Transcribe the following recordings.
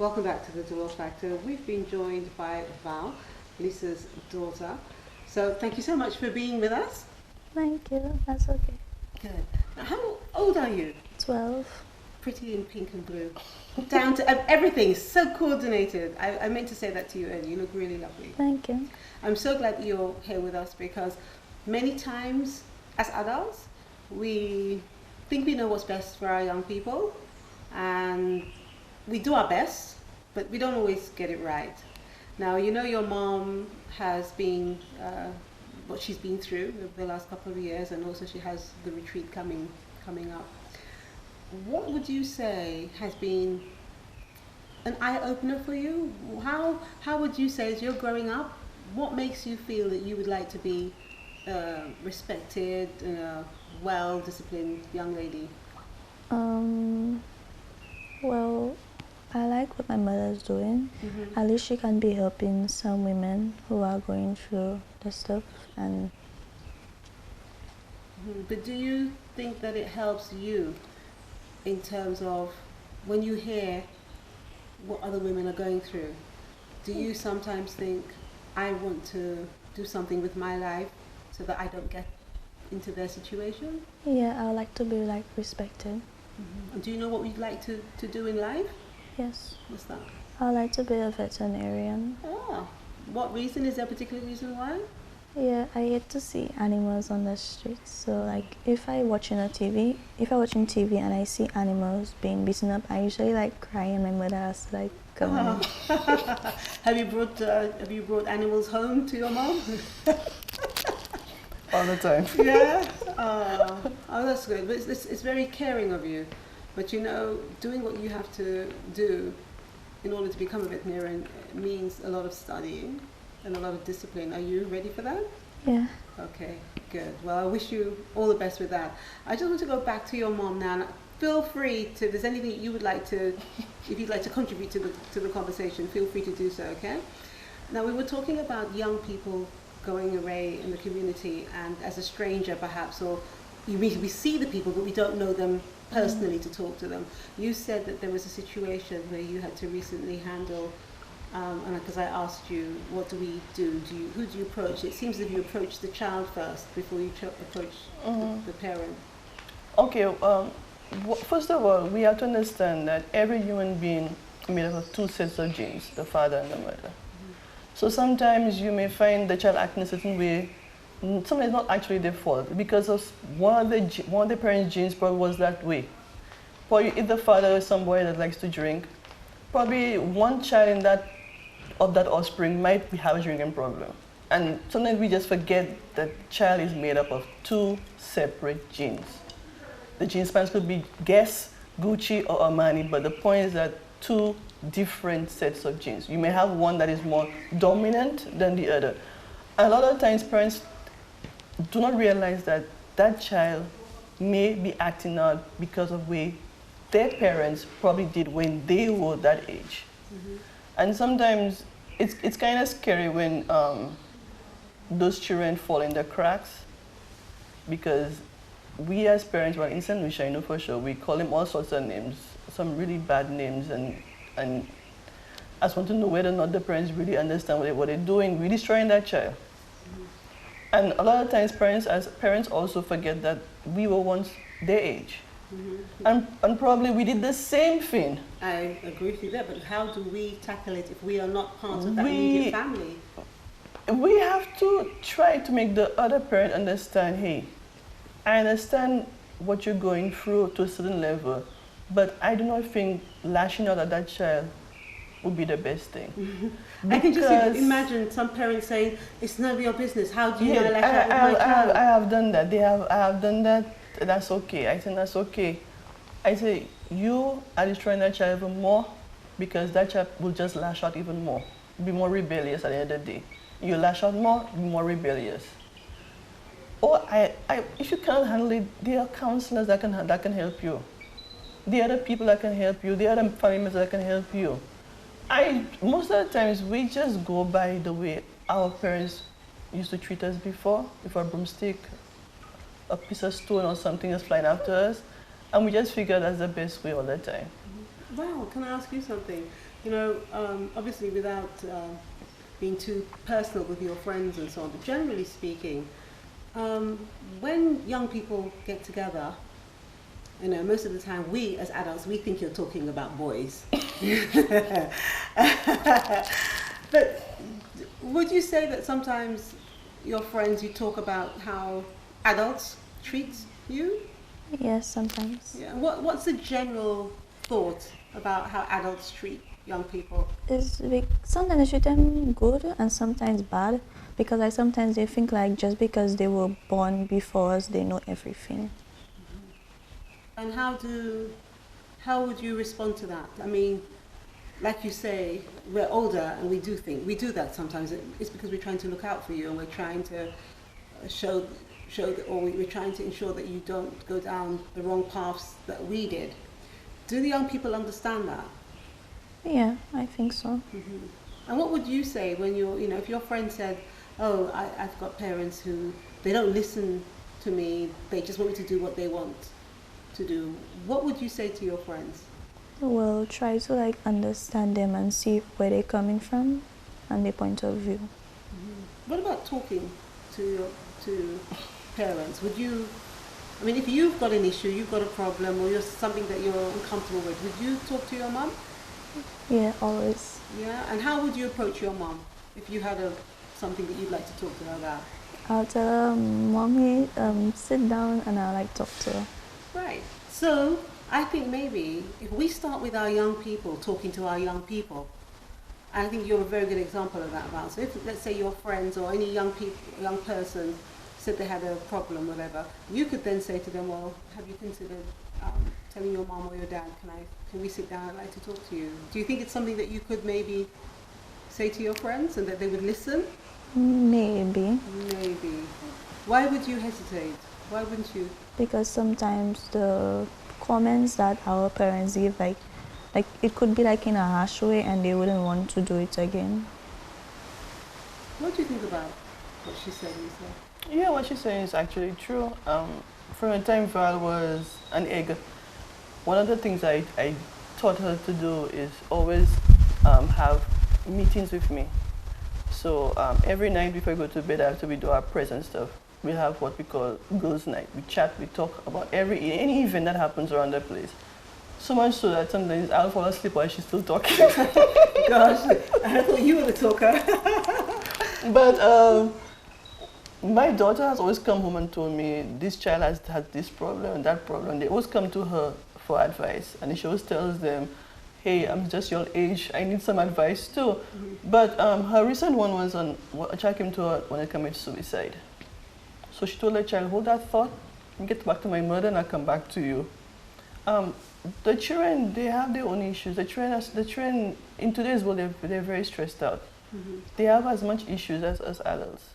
Welcome back to the Dolor Factor. We've been joined by Val, Lisa's daughter. So thank you so much for being with us. Thank you. That's okay. Good. Now, how old are you? 12. Pretty in pink and blue. Down to everything, so coordinated. I meant to say that to you earlier. You look really lovely. Thank you. I'm so glad that you're here with us because many times as adults, we think we know what's best for our young people and we do our best, but we don't always get it right. Now, you know your mom has been, what she's been through over the last couple of years, and also she has the retreat coming up. What would you say has been an eye-opener for you? How would you say, as you're growing up, what makes you feel that you would like to be respected, well-disciplined young lady? Well, I like what my mother's doing. Mm-hmm. At least she can be helping some women who are going through the stuff. And But do you think that it helps you in terms of when you hear what other women are going through? Do you sometimes think, I want to do something with my life so that I don't get into their situation? yeah, I would like to be respected. Mm-hmm. And do you know what you'd like to do in life? Yes. What's that? I would like to be a veterinarian. Ah, what reason? Is there a particular reason why? Yeah, I hate to see animals on the streets. So if I watching TV and I see animals being beaten up, I usually cry and my mother has to go. Oh. Have you brought animals home to your mom? All the time. Yeah. Oh, that's good. But it's very caring of you. But you know, doing what you have to do in order to become a veterinarian means a lot of studying and a lot of discipline. Are you ready for that? Yeah. Okay, good. Well, I wish you all the best with that. I just want to go back to your mom now. Feel free to, if there's anything you would like to, if you'd like to contribute to the conversation, feel free to do so, okay? Now, we were talking about young people going away in the community and as a stranger perhaps, or we see the people but we don't know them personally to talk to them. You said that there was a situation where you had to recently handle, and because I asked you, what do we do? Who do you approach? It seems as if you approach the child first before you approach the parent. Okay, first of all, we have to understand that every human being is made up of two sets of genes, the father and the mother. So sometimes you may find the child acting a certain way. Sometimes it's not actually their fault because of one of the parents' genes probably was that way. Probably if the father is somebody that likes to drink, probably one child of that offspring might have a drinking problem. And sometimes we just forget that child is made up of two separate genes. The gene spans could be Guess, Gucci, or Armani, but the point is that two different sets of genes. You may have one that is more dominant than the other. A lot of times parents do not realize that that child may be acting out because of the way their parents probably did when they were that age. Mm-hmm. And sometimes it's kind of scary when those children fall in the cracks, because we as parents, well, in St. Lucia, I know for sure, we call them all sorts of names, some really bad names, and I just want to know whether or not the parents really understand what they're doing, really destroying that child. Mm-hmm. And a lot of times parents also forget that we were once their age. Mm-hmm. And probably we did the same thing. I agree with you there, but how do we tackle it if we are not part of that immediate family? We have to try to make the other parent understand, hey, I understand what you're going through to a certain level, but I do not think lashing out at that child would be the best thing. Mm-hmm. I can just imagine some parents saying, it's none of your business, how do you know lash out at my child? I have done that. I have done that. That's okay. I think that's okay. I say, you are destroying that child even more because that child will just lash out even more, be more rebellious at the end of the day. You lash out more, be more rebellious. Or if you cannot handle it, there are counselors that can help you. There are other people that can help you. There are other family members that can help you. Most of the times, we just go by the way our parents used to treat us before, with a broomstick, a piece of stone or something is flying after us, and we just figure that's the best way all the time. Wow, can I ask you something? You know, obviously without being too personal with your friends and so on, but generally speaking, when young people get together, you know, most of the time we as adults, we think you're talking about boys. But would you say that sometimes your friends, you talk about how adults treat you? Yes, sometimes. Yeah. What's the general thought about how adults treat young people? Sometimes they treat them good and sometimes bad, because like sometimes they think like just because they were born before us, they know everything. And how would you respond to that? I mean, like you say, we're older and we do that sometimes. It's because we're trying to look out for you and we're trying to show that, or we're trying to ensure that you don't go down the wrong paths that we did. Do the young people understand that? Yeah, I think so. Mm-hmm. And what would you say when if your friend said, "Oh, I've got parents who they don't listen to me. They just want me to do what they want to do." What would you say to your friends? Well, try to like understand them and see where they're coming from and their point of view. What about talking to parents? Would you? I mean, if you've got an issue, you've got a problem, or you're something that you're uncomfortable with, would you talk to your mum? Yeah, always. Yeah. And how would you approach your mum if you had something that you'd like to talk to her about? I'll tell her, Mommy, sit down, and I'll like talk to her. Right. So I think maybe if we start with our young people, talking to our young people, I think you're a very good example of that, Val. So if, let's say, your friends or any young person said they had a problem, whatever, you could then say to them, well, have you considered telling your mom or your dad, can we sit down, I'd like to talk to you? Do you think it's something that you could maybe say to your friends and that they would listen? Maybe. Maybe. Why would you hesitate? Why wouldn't you? Because sometimes the comments that our parents give, like it could be like in a harsh way and they wouldn't want to do it again. What do you think about what she said, Lisa? Yeah, what she's saying is actually true. From the time Val was an egg, one of the things I taught her to do is always have meetings with me. So every night before we go to bed, after we do our present stuff, we have what we call girls' night. We chat, we talk about any event that happens around the place. So much so that sometimes I'll fall asleep while she's still talking. Gosh, I thought you were the talker. But my daughter has always come home and told me, this child has this problem and that problem. They always come to her for advice. And she always tells them, hey, I'm just your age, I need some advice too. Mm-hmm. But her recent one was on, a child came to her when it committed suicide. So she told her child, hold that thought, and get back to my mother and I'll come back to you. The children, they have their own issues. The children in today's world, they're very stressed out. Mm-hmm. They have as much issues as us adults.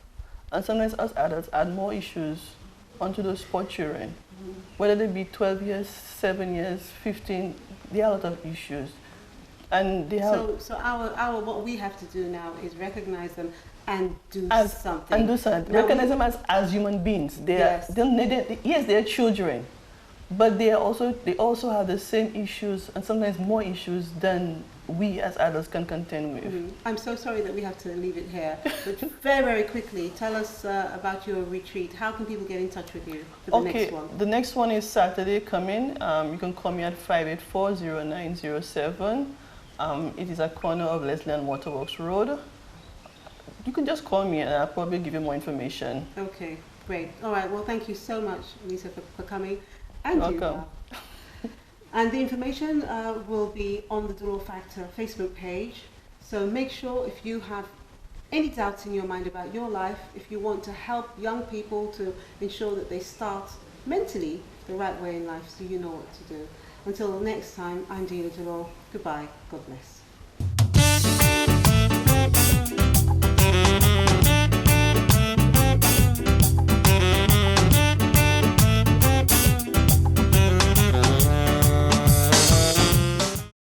And sometimes us adults add more issues onto those poor children. Mm-hmm. Whether they be 12 years, 7 years, 15, they have a lot of issues. And they have... So our what we have to do now is recognize them and do something. And do something. Recognize them as human beings. Yes, they're children. But they also have the same issues and sometimes more issues than we as adults can contend with. Mm-hmm. I'm so sorry that we have to leave it here. But very, very quickly, tell us about your retreat. How can people get in touch with you for the next one? The next one is Saturday coming. You can call me at 584-0907. It is a corner of Leslie and Waterworks Road. You can just call me and I'll probably give you more information. Okay, great. All right, well, thank you so much, Lisa, for coming. And welcome. And the information will be on the Dolor Factor Facebook page. So make sure if you have any doubts in your mind about your life, if you want to help young people to ensure that they start mentally the right way in life, so you know what to do. Until next time, I'm Delia. Goodbye. God bless.